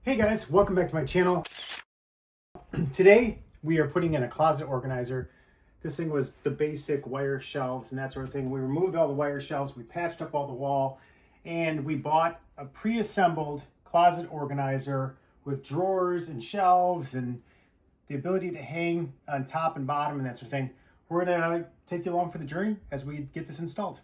Hey guys, welcome back to my channel. Today we are putting in a closet organizer. This thing was the basic wire shelves and that sort of thing. We removed all the wire shelves, we patched up all the wall, and we bought a pre-assembled closet organizer with drawers and shelves and the ability to hang on top and bottom and that sort of thing. We're gonna take you along for the journey as we get this installed.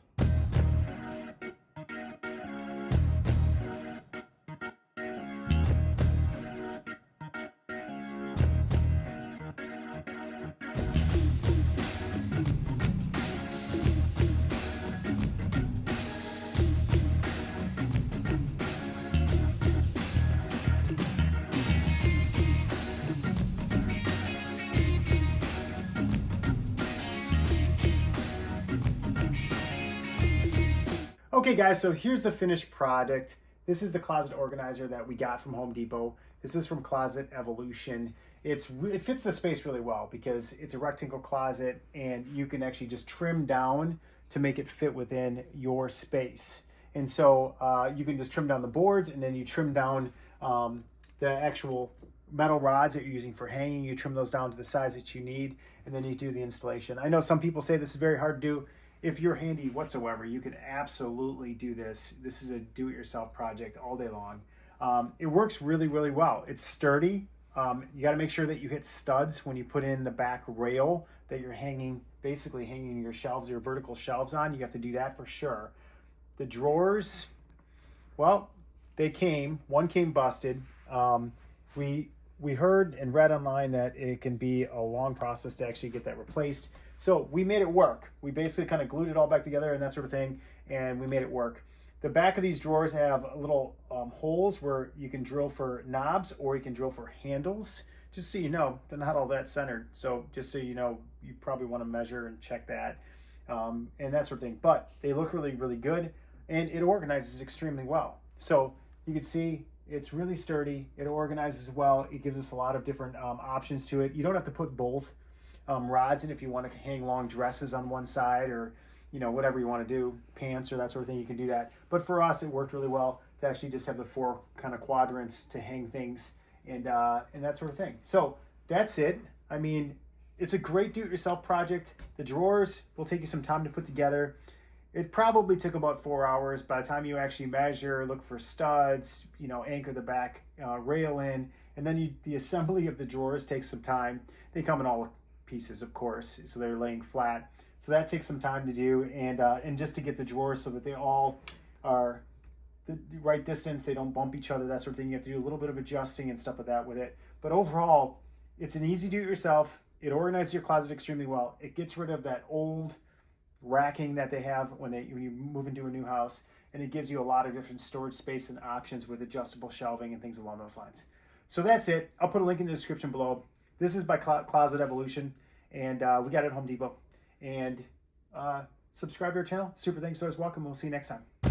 Okay guys, so here's the finished product. This is the closet organizer that we got from Home Depot. This is from Closet Evolution. It fits the space really well because it's a rectangle closet and you can actually just trim down to make it fit within your space. And so you can just trim down the boards and then you trim down the actual metal rods that you're using for hanging. You trim those down to the size that you need and then you do the installation. I know some people say this is very hard to do. If you're handy whatsoever, you can absolutely do this. This is a do-it-yourself project all day long. It works really, really well. It's sturdy. You got to make sure that you hit studs when you put in the back rail that you're basically hanging your shelves, your vertical shelves on. You have to do that for sure. The drawers, well, one came busted. We heard and read online that it can be a long process to actually get that replaced. So we made it work. We basically kind of glued it all back together and that sort of thing, and we made it work. The back of these drawers have little holes where you can drill for knobs or you can drill for handles. Just so you know, they're not all that centered. So just so you know, you probably want to measure and check that and that sort of thing. But they look really, really good, and it organizes extremely well. So you can see it's really sturdy. It organizes well. It gives us a lot of different options to it. You don't have to put both rods in if you want to hang long dresses on one side or whatever you want to do, pants or that sort of thing, you can do that. But for us, it worked really well to actually just have the four kind of quadrants to hang things and that sort of thing. So that's it. I mean, it's a great do-it-yourself project. The drawers will take you some time to put together. It probably took about 4 hours. By the time you actually measure, look for studs, anchor the back rail in, and then the assembly of the drawers takes some time. They come in all pieces, of course, so they're laying flat. So that takes some time to do, and just to get the drawers so that they all are the right distance, they don't bump each other, that sort of thing. You have to do a little bit of adjusting and stuff like that with it. But overall, it's an easy do-it-yourself. It organizes your closet extremely well. It gets rid of that old racking that they have when you move into a new house, and it gives you a lot of different storage space and options with adjustable shelving and things along those lines. So that's it. I'll put a link in the description below. This is by Closet Evolution, and we got it at Home Depot. And subscribe to our channel. Super thanks, always welcome. We'll see you next time.